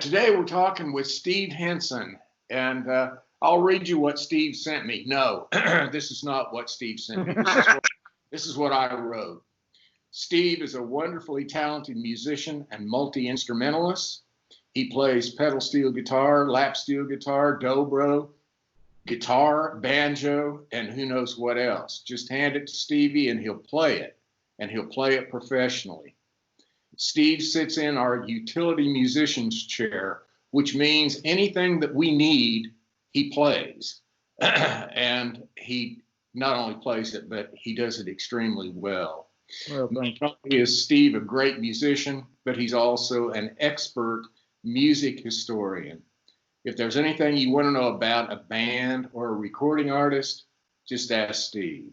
Today we're talking with Steve Hinson, and I'll read you what Steve sent me. No, this is not what Steve sent me. This is what I wrote. Steve is a wonderfully talented musician and multi-instrumentalist. He plays pedal steel guitar, lap steel guitar, dobro, guitar, banjo, and who knows what else. Just hand it to Stevie and he'll play it, and he'll play it professionally. Steve sits in our utility musician's chair, which means anything that we need, he plays. And he not only plays it, but he does it extremely well. Well, thank you. Not only is Steve a great musician, but he's also an expert music historian. If there's anything you want to know about a band or a recording artist, just ask Steve.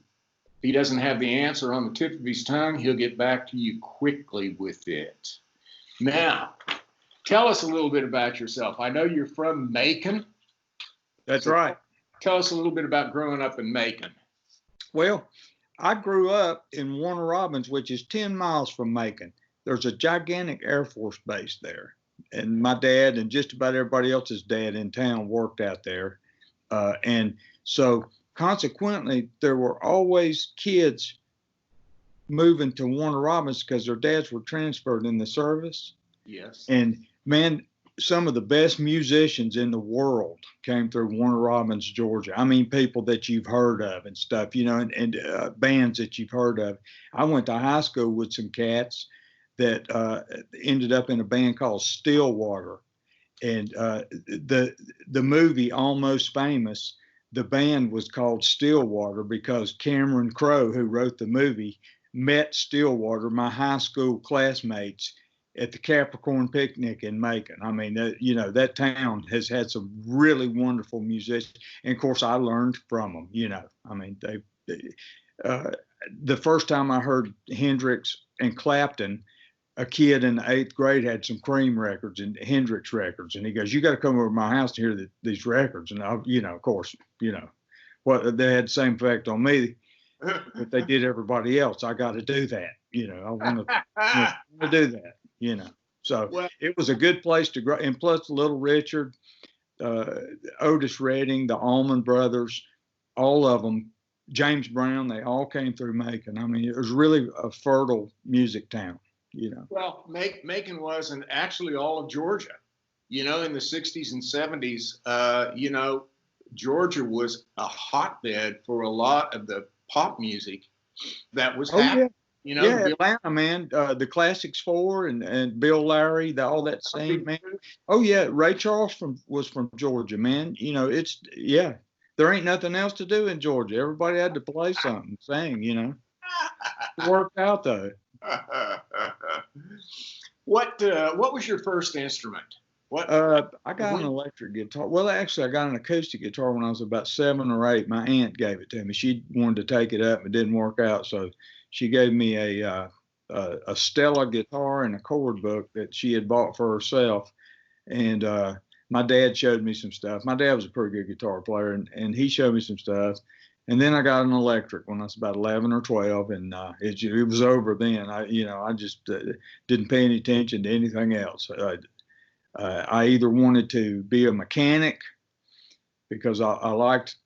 If he doesn't have the answer on the tip of his tongue, he'll get back to you quickly with it. Now, tell us a little bit about yourself. I know you're from Macon. That's right. Tell us a little bit about growing up in Macon. Well, I grew up in Warner Robins, which is 10 miles from Macon. There's a gigantic Air Force base there. And my dad and just about everybody else's dad in town worked out there. And so consequently, there were always kids moving to Warner Robins because their dads were transferred in the service. Yes. And man, some of the best musicians in the world came through Warner Robins, Georgia. I mean, people that you've heard of and stuff, you know, and bands that you've heard of. I went to high school with some cats that ended up in a band called Stillwater. And the movie Almost Famous, the band was called Stillwater because Cameron Crowe, who wrote the movie, met Stillwater, my high school classmates, at the Capricorn Picnic in Macon. I mean, you know, that town has had some really wonderful musicians. And of course, I learned from them, you know. I mean, the first time I heard Hendrix and Clapton, a kid in the 8th grade had some Cream records and Hendrix records. And he goes, you got to come over to my house to hear these records. And I, you know, of course, you know, what they had the same effect on me that they did everybody else. I got to do that. You know, I want to do that, you know. So well, it was a good place to grow. And plus Little Richard, Otis Redding, the Allman Brothers, all of them, James Brown, they all came through Macon. I mean, it was really a fertile music town. You know. Well, Macon was, and actually all of Georgia, you know, in the 60s and 70s, you know, Georgia was a hotbed for a lot of the pop music that was happening. Yeah. You know, yeah, Atlanta, man, the Classics 4 and Bill Larry, all that scene, man. Oh yeah, Ray Charles was from Georgia, man. You know, it's there ain't nothing else to do in Georgia. Everybody had to play something, sing, you know. It worked out though. What was your first instrument? What? I got an electric guitar. Well, actually, I got an acoustic guitar when I was about 7 or 8. My aunt gave it to me. She wanted to take it up. It didn't work out, so she gave me a Stella guitar and a chord book that she had bought for herself. And my dad showed me some stuff. My dad was a pretty good guitar player, and he showed me some stuff. And then I got an electric when I was about 11 or 12, and it was over then. I just didn't pay any attention to anything else. I either wanted to be a mechanic because I liked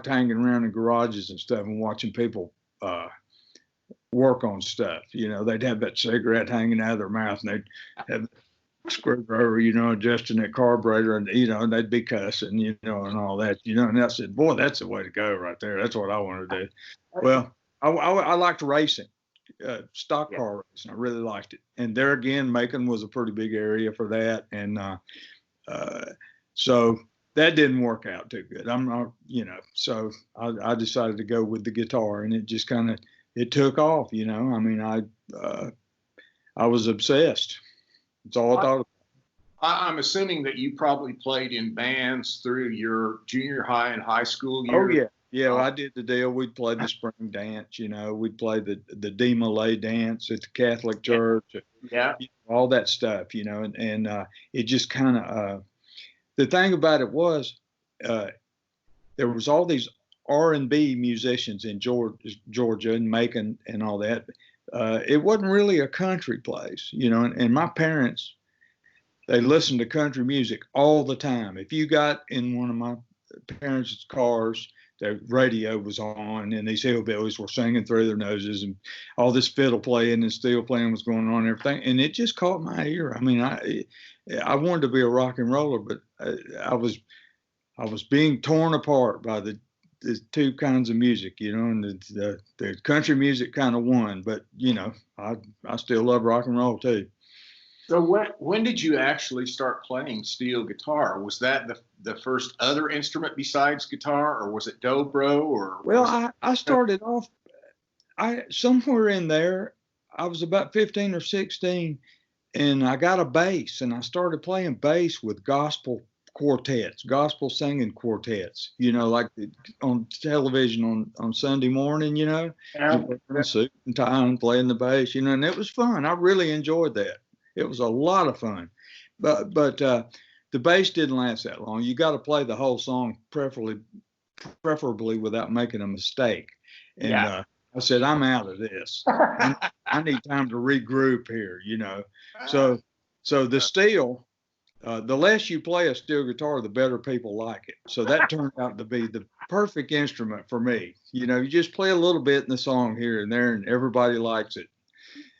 hanging around in garages and stuff and watching people work on stuff. You know, they'd have that cigarette hanging out of their mouth, and they'd have screwdriver, you know, adjusting that carburetor, and you know, and they'd be cussing, you know, and all that, you know. And I said, boy, that's the way to go right there. That's what I want to do. Well, I liked racing, stock car racing. I really liked it. And there again, Macon was a pretty big area for that, and so that didn't work out too good. I'm not, you know, so I decided to go with the guitar, and it just kind of took off, you know. I mean, I was obsessed. It's all I thought about. I'm assuming that you probably played in bands through your junior high and high school years. Oh, yeah. Yeah, well, I did the deal. We'd play the spring dance, you know. We'd play the D. Malay dance at the Catholic Church. Yeah. All that stuff, you know. And it just kind of the thing about it was there was all these R&B musicians in Georgia and Macon and all that. It wasn't really a country place, you know, and my parents, they listened to country music all the time. If you got in one of my parents' cars, the radio was on and these hillbillies were singing through their noses and all this fiddle playing and steel playing was going on and everything. And it just caught my ear. I mean, I wanted to be a rock and roller, but I was being torn apart by the two kinds of music, you know, and the country music kind of won, but you know, I still love rock and roll too. So when did you actually start playing steel guitar? Was that the first other instrument besides guitar, or was it dobro? Or well, I started off somewhere in there. I was about 15 or 16, and I got a bass, and I started playing bass with gospel quartets, gospel singing quartets. You know, like on television on Sunday morning. You know, in suit and tie and playing the bass. You know, and it was fun. I really enjoyed that. It was a lot of fun, but the bass didn't last that long. You got to play the whole song, preferably without making a mistake. And I said, I'm out of this. I need time to regroup here, you know. So the steel, the less you play a steel guitar, the better people like it. So that turned out to be the perfect instrument for me. You know, you just play a little bit in the song here and there, and everybody likes it.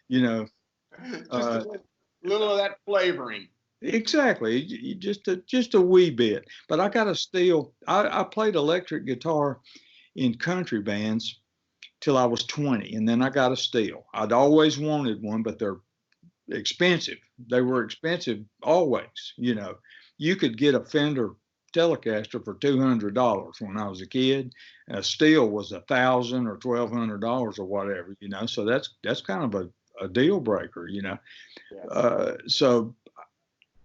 You know. Little of that flavoring. Exactly, just a wee bit. But I got a steel. I played electric guitar in country bands till I was 20, and then I got a steel. I'd always wanted one, but they're expensive. They were expensive always. You know, you could get a Fender Telecaster for $200 when I was a kid, and a steel was $1,000 or $1,200 or whatever. You know, so that's kind of a deal breaker. You know. So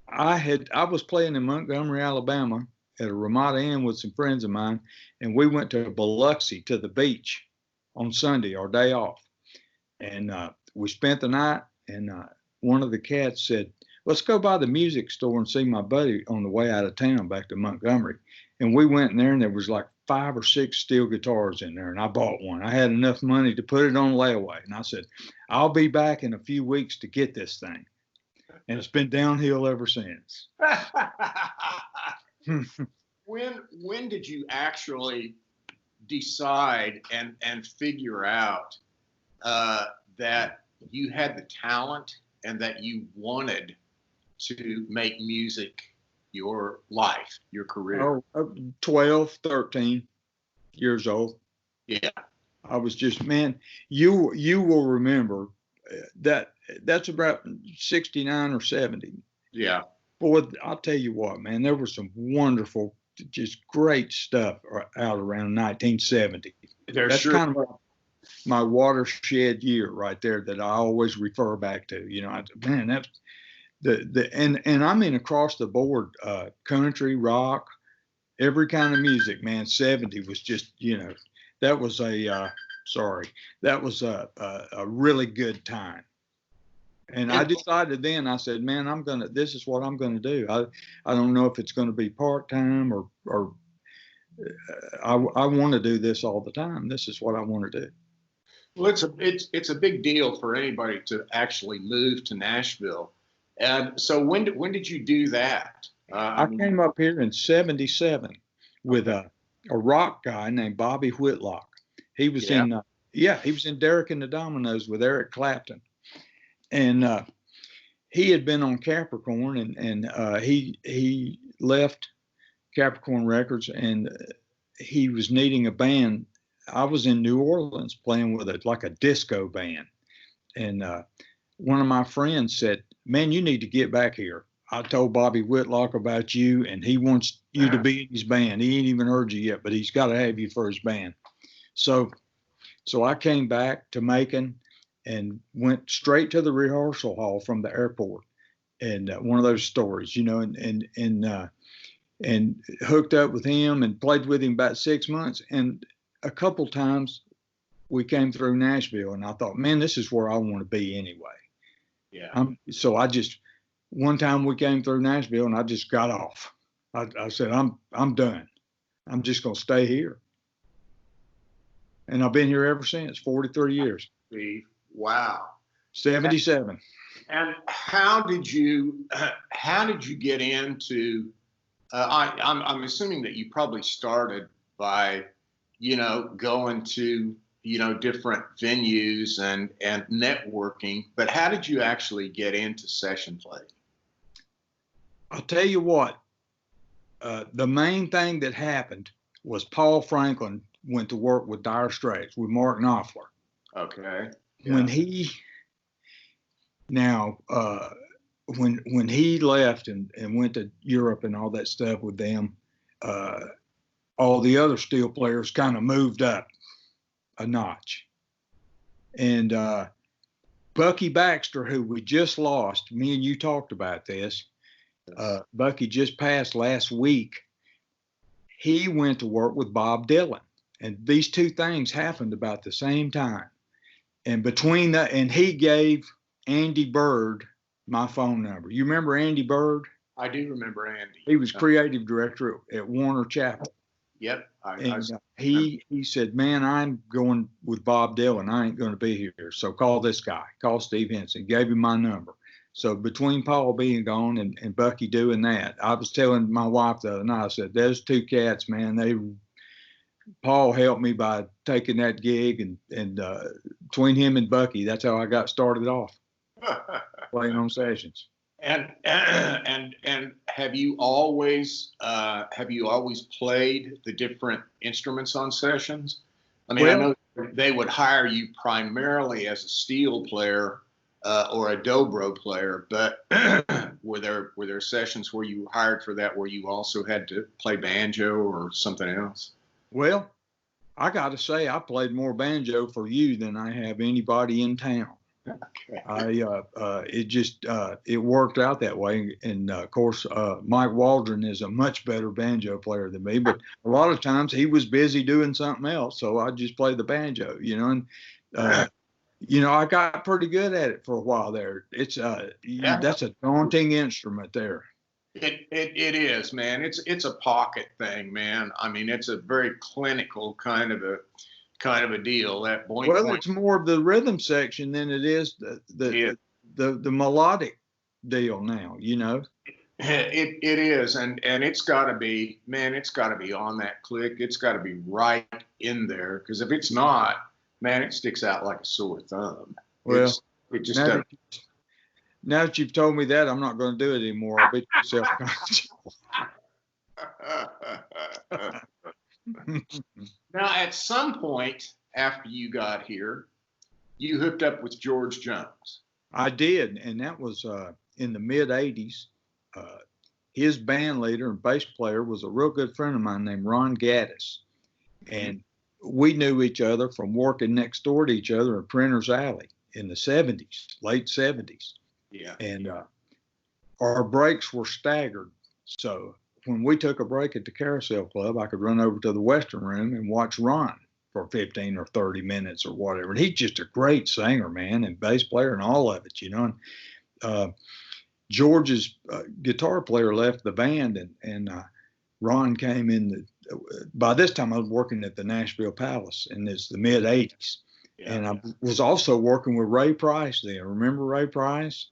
I was playing in Montgomery, Alabama at a Ramada Inn with some friends of mine, and we went to Biloxi to the beach on Sunday, our day off. And we spent the night, and one of the cats said, let's go by the music store and see my buddy on the way out of town back to Montgomery. And we went in there, and there was like 5 or 6 steel guitars in there, and I bought one. I had enough money to put it on layaway, and I said, I'll be back in a few weeks to get this thing. And it's been downhill ever since. When did you actually decide and figure out that you had the talent and that you wanted to make music your life, your career? 12, 13 years old. Yeah. I was just, man, you will remember that's about 69 or 70. Yeah. Boy, I'll tell you what, man, there was some wonderful, just great stuff out around 1970. That's kind of my watershed year right there that I always refer back to. You know, man, that's and I mean across the board, country, rock, every kind of music, man. 70 was just, you know, that was a really good time. And I decided then, I said, man, this is what I'm going to do. I don't know if it's going to be part-time or I want to do this all the time. This is what I want to do. Well, it's a big deal for anybody to actually move to Nashville. And so when did you do that? I came up here in 77 with a rock guy named Bobby Whitlock. He was he was in Derek and the Dominoes with Eric Clapton. And he had been on Capricorn, and he left Capricorn Records, and he was needing a band. I was in New Orleans playing with a disco band, and one of my friends said, "Man, you need to get back here. I told Bobby Whitlock about you, and he wants you to be in his band. He ain't even heard you yet, but he's got to have you for his band." So I came back to Macon and went straight to the rehearsal hall from the airport, and one of those stories, you know, and hooked up with him and played with him about 6 months. And a couple times we came through Nashville, and I thought, man, this is where I want to be anyway. Yeah. So one time we came through Nashville, and I just got off. I said, I'm done. I'm just going to stay here. And I've been here ever since, 43 years. Wow. 77. And how did you get into? I'm assuming that you probably started by, going to different venues and networking. But how did you actually get into session play? I'll tell you what. The main thing that happened was Paul Franklin went to work with Dire Straits with Mark Knopfler. Okay. Yeah. When he left and went to Europe and all that stuff with them, all the other steel players kind of moved up a notch. And Bucky Baxter, who we just lost, me and you talked about this. Bucky just passed last week. He went to work with Bob Dylan, and these two things happened about the same time. And and he gave Andy Bird my phone number. You remember Andy Bird? I do remember Andy. He was creative director at Warner Chapel. Yep. He said, man, I'm going with Bob Dylan. I ain't going to be here. So call this guy. Call Steve Hinson. Gave him my number. So between Paul being gone and Bucky doing that, I was telling my wife the other night, I said, those two cats, man, Paul helped me by taking that gig, and between him and Bucky, that's how I got started off playing on sessions. And have you always played the different instruments on sessions? I mean, I know they would hire you primarily as a steel player or a dobro player, but were there sessions where you were hired for that, where you also had to play banjo or something else? Well, I got to say, I played more banjo for you than I have anybody in town. Okay. It worked out that way. And of course, Mike Waldron is a much better banjo player than me, but a lot of times he was busy doing something else. So I just played the banjo, and, I got pretty good at it for a while there. It's, that's a daunting instrument there. It is, man. It's a pocket thing, man. I mean, it's a very clinical kind of a deal. That boing. Well, it's more of the rhythm section than it is the melodic deal now. It is, and it's got to be, man. It's got to be on that click. It's got to be right in there, because if it's not, man, it sticks out like a sore thumb. Well, it just doesn't. Now that you've told me that, I'm not going to do it anymore. I'll be self-conscious. Now, at some point after you got here, you hooked up with George Jones. I did, and that was in the mid-'80s. His band leader and bass player was a real good friend of mine named Ron Gaddis. And we knew each other from working next door to each other in Printer's Alley in the 70s, late 70s. Yeah. And our breaks were staggered. So when we took a break at the Carousel Club, I could run over to the Western Room and watch Ron for 15 or 30 minutes or whatever. And he's just a great singer, man, and bass player and all of it, And George's guitar player left the band, and Ron came in. By this time, I was working at the Nashville Palace, and it's the mid-'80s. Yeah. And I was also working with Ray Price then. Remember Ray Price?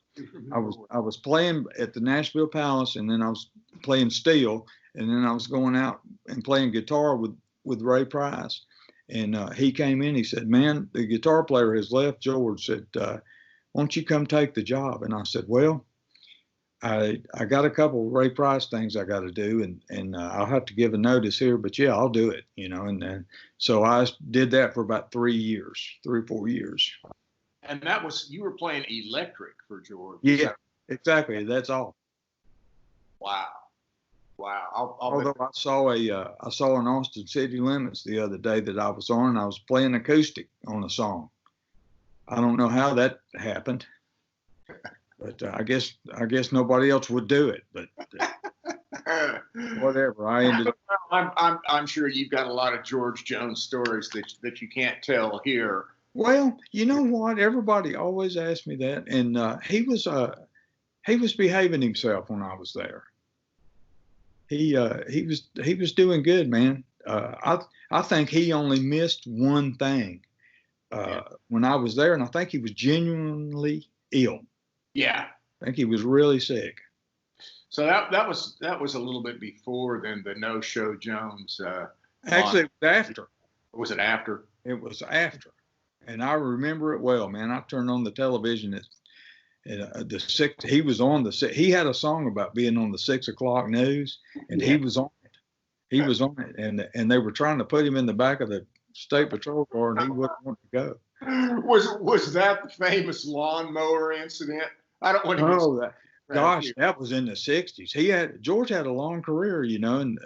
I was playing at the Nashville Palace, and then I was playing steel, and then I was going out and playing guitar with Ray Price. And he came in, he said, man, the guitar player has left. George said, why don't you come take the job? And I said, well, I got a couple of Ray Price things I got to do, and I'll have to give a notice here, but yeah, I'll do it, And so I did that for about 3 or 4 years. And that was, you were playing electric for George. Yeah, exactly. That's all. Wow. Although I saw an Austin City Limits the other day that I was on, and I was playing acoustic on a song. I don't know how that happened, but I guess nobody else would do it. But whatever. I ended up. I'm sure you've got a lot of George Jones stories that you can't tell here. Well, you know what? Everybody always asks me that, and he was behaving himself when I was there. He was doing good, man. I think he only missed one thing. when I was there, and I think he was genuinely ill. Yeah. I think he was really sick. So that was a little bit before then the No Show Jones. Actually, it was after. Was it after? It was after, and I remember it well, man. I turned on the television at the six. He was on the. He had a song about being on the 6 o'clock news, and he was on it. He was on it, and they were trying to put him in the back of the state patrol car, and he wouldn't want to go. Was that the famous lawnmower incident? I don't want to. Oh, gosh, that was in the 60s. George had a long career, you know, and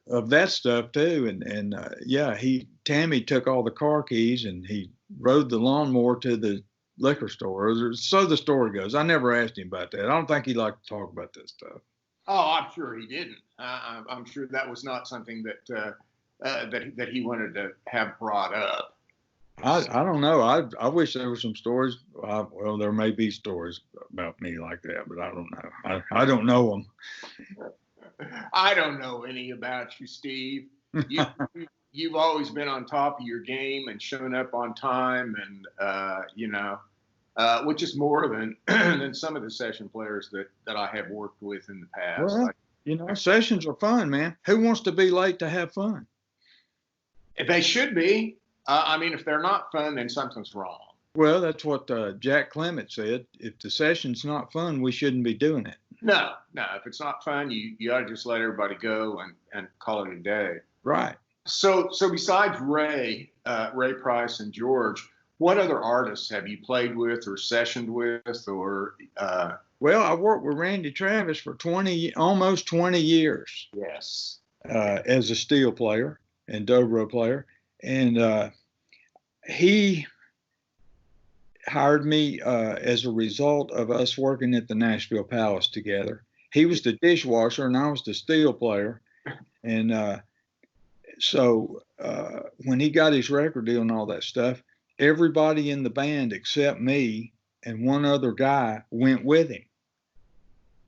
of that stuff too. And yeah, Tammy took all the car keys and he rode the lawnmower to the liquor store. So the story goes. I never asked him about that. I don't think he liked to talk about that stuff. Oh, I'm sure he didn't. I'm sure that was not something that he wanted to have brought up. I don't know. I wish there were some stories. Well, there may be stories about me like that, but I don't know. I don't know them. I don't know any about you, Steve. You've always been on top of your game and shown up on time, and which is more than some of the session players that I have worked with in the past. Well, sessions are fun, man. Who wants to be late to have fun? They should be. I mean, if they're not fun, then something's wrong. Well, that's what Jack Clement said. If the session's not fun, we shouldn't be doing it. No. If it's not fun, you ought to just let everybody go and call it a day. Right. So besides Ray Price and George, what other artists have you played with or sessioned with or? Well, I worked with Randy Travis for almost 20 years. Yes. As a steel player and dobro player. And he hired me as a result of us working at the Nashville Palace together. He was the dishwasher and I was the steel player. And so when he got his record deal and all that stuff, everybody in the band except me and one other guy went with him.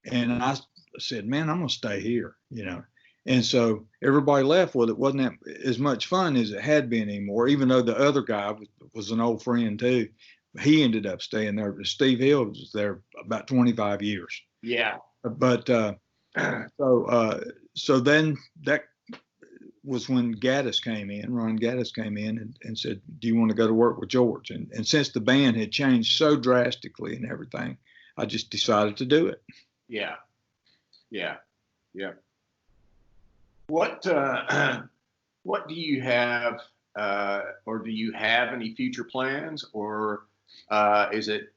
And I said, man, I'm going to stay here, you know. And so everybody left. Well, it wasn't as much fun as it had been anymore, even though the other guy was an old friend too. He ended up staying there. Steve Hill was there about 25 years. Yeah. But so then that was when Gaddis came in, Ron Gaddis came in and said, do you want to go to work with George? And since the band had changed so drastically and everything, I just decided to do it. Yeah. What do you have, or do you have any future plans, or is it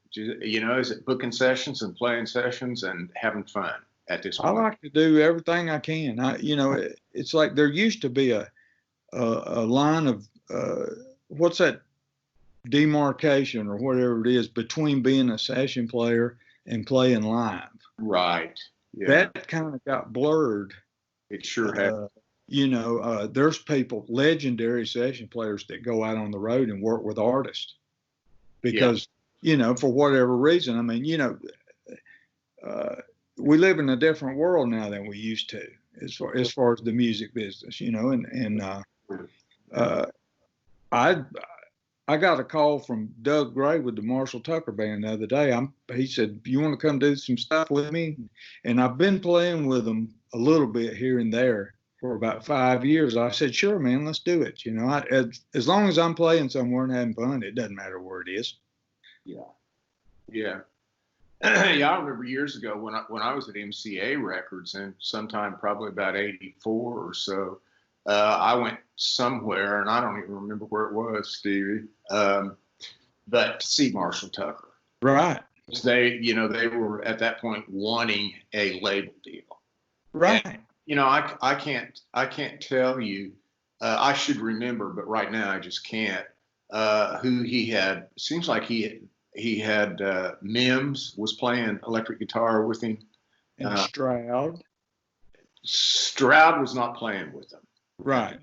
booking sessions and playing sessions and having fun at this point? I like to do everything I can. It's like there used to be a line of what's that demarcation or whatever it is between being a session player and playing live. Right. Yeah. That kind of got blurred. It sure has. There's people, legendary session players that go out on the road and work with artists because, for whatever reason, I mean, we live in a different world now than we used to as far as the music business, I got a call from Doug Gray with the Marshall Tucker Band the other day. He said, you want to come do some stuff with me? And I've been playing with them a little bit here and there for about 5 years. I said, sure, man, let's do it. As long as I'm playing somewhere and having fun, it doesn't matter where it is. Yeah. Yeah, I remember years ago when I was at MCA Records, and sometime probably about 84 or so, I went somewhere, and I don't even remember where it was, Stevie, but to see Marshall Tucker. Right. They were at that point wanting a label deal. Right. And, I can't tell you. I should remember, but right now I just can't. Who he had? Seems like he had Mims was playing electric guitar with him. And Stroud. Stroud was not playing with him. Right.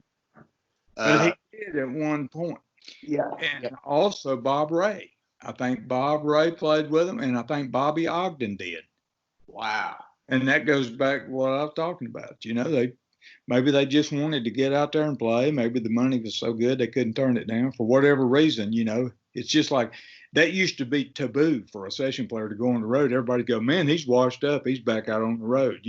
But he did at one point. Yeah. And also Bob Ray. I think Bob Ray played with him, and I think Bobby Ogden did. Wow. And that goes back to what I was talking about. maybe they just wanted to get out there and play. Maybe the money was so good they couldn't turn it down for whatever reason. It's just like that used to be taboo for a session player to go on the road. Everybody go, man, he's washed up. He's back out on the road.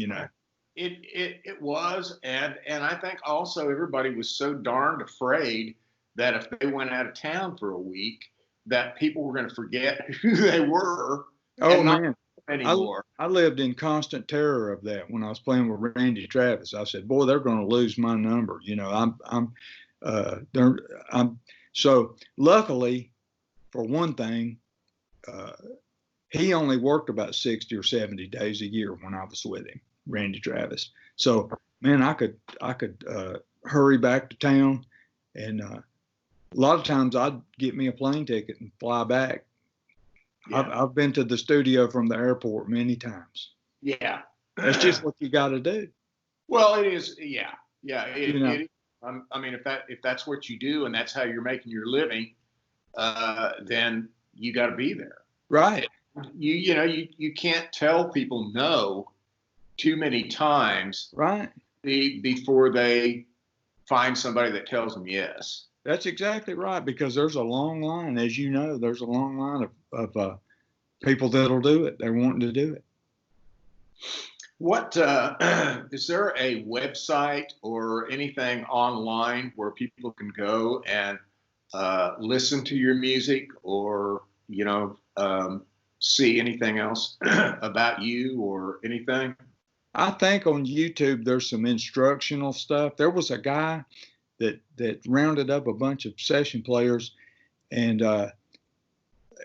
It was, and I think also everybody was so darned afraid that if they went out of town for a week, that people were going to forget who they were. Oh man, anymore. I lived in constant terror of that when I was playing with Randy Travis. I said, boy, they're going to lose my number. So luckily, for one thing, he only worked about 60 or 70 days a year when I was with him, Randy Travis. So man, I could hurry back to town, and a lot of times I'd get me a plane ticket and fly back. Yeah. I've been to the studio from the airport many times. Yeah. That's just what you got to do. Well, it is. Yeah. Yeah. I mean, if that's what you do and that's how you're making your living, then you got to be there. Right. You can't tell people no too many times. Right. Before they find somebody that tells them yes. That's exactly right, because there's a long line, as you know, there's a long line of people that'll do it. They're wanting to do it. What is there a website or anything online where people can go and listen to your music, or see anything else about you or anything? I think on YouTube there's some instructional stuff. There was a guy that rounded up a bunch of session players, and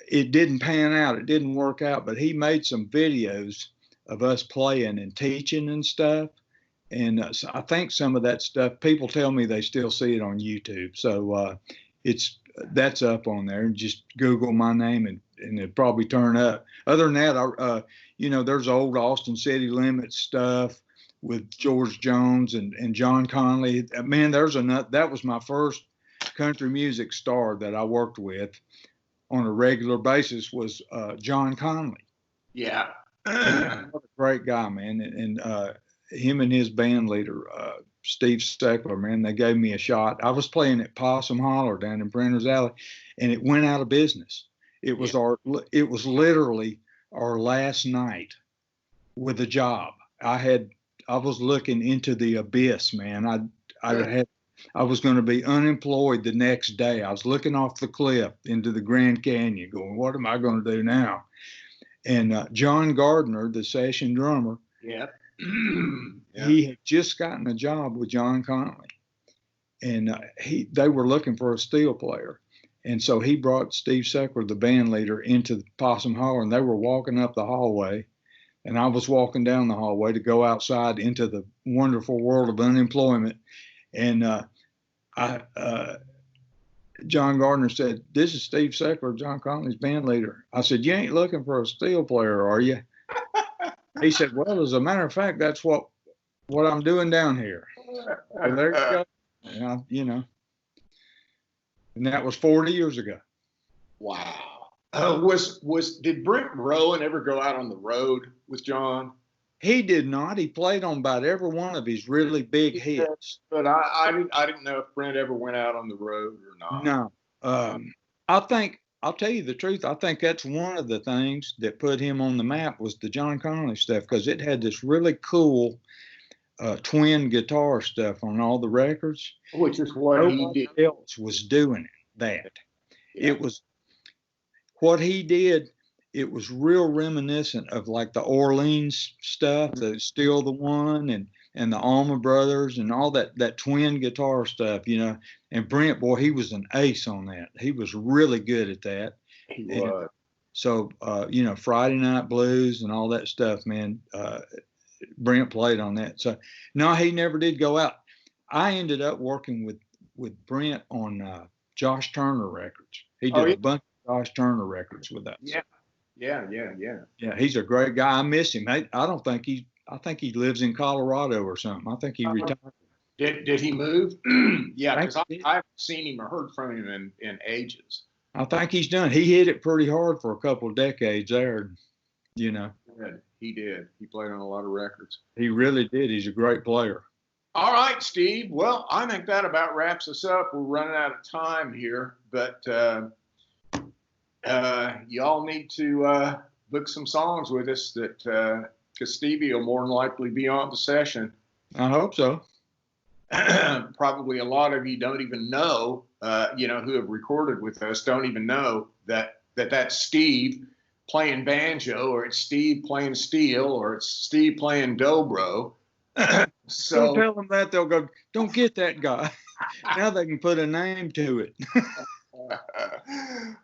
it didn't pan out. It didn't work out, but he made some videos of us playing and teaching and stuff. And so I think some of that stuff, people tell me they still see it on YouTube. So that's up on there, and just Google my name and it'll probably turn up. Other than that, there's old Austin City Limits stuff with George Jones and John Conley. Man, that was my first country music star that I worked with on a regular basis was John Conley. Yeah. What a great guy, man. And him and his band leader, Steve Steckler, man, they gave me a shot. I was playing at Possum Holler down in Brenner's Alley, and it went out of business. It was literally our last night with a job. I was looking into the abyss, man. I was going to be unemployed the next day. I was looking off the cliff into the Grand Canyon going, what am I going to do now? And John Gardner, the session drummer, yeah. He had just gotten a job with John Conley, and they were looking for a steel player. And so he brought Steve Steckler, the band leader, into Possum Holler, and they were walking up the hallway, and I was walking down the hallway to go outside into the wonderful world of unemployment. And John Gardner said, "This is Steve Steckler, John Conley's band leader." I said, "You ain't looking for a steel player, are you?" He said, "Well, as a matter of fact, that's what I'm doing down here." So there you go. And that was 40 years ago. Wow. Did Brent Rowan ever go out on the road with John? He did not. He played on about every one of his really big hits. But I didn't know if Brent ever went out on the road or not. No. I'll tell you the truth. I think that's one of the things that put him on the map was the John Conley stuff, because it had this really cool twin guitar stuff on all the records. Which is what he did. Nobody else was doing that. Yeah. It was what he did. It was real reminiscent of like the Orleans stuff, the Still the One and the Allman Brothers and all that twin guitar stuff, And Brent, boy, he was an ace on that. He was really good at that. He was. So, Friday Night Blues and all that stuff, man, Brent played on that. So, no, he never did go out. I ended up working with Brent on Josh Turner records. He did a bunch of Josh Turner records with us. Yeah. Yeah, he's a great guy. I miss him. I think he lives in Colorado or something. I think he retired. Did he move? Yeah, because I haven't seen him or heard from him in ages. I think he's done. He hit it pretty hard for a couple of decades there, He did. He played on a lot of records. He really did. He's a great player. All right, Steve. Well, I think that about wraps us up. We're running out of time here, but y'all need to book some songs with us that because Stevie will more than likely be on the session. I hope so. Probably a lot of you don't even know, who have recorded with us don't even know that's Steve playing banjo, or it's Steve playing steel, or it's Steve playing dobro. So don't tell them that. They'll go, don't get that guy. Now they can put a name to it.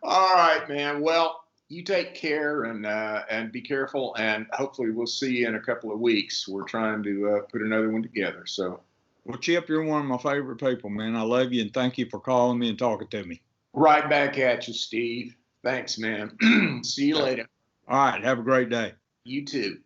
All right, man. Well, you take care and be careful, and hopefully we'll see you in a couple of weeks. We're trying to put another one together. So, well, Chip, you're one of my favorite people, man. I love you, and thank you for calling me and talking to me. Right back at you, Steve. Thanks, man. See you later. All right. Have a great day. You too.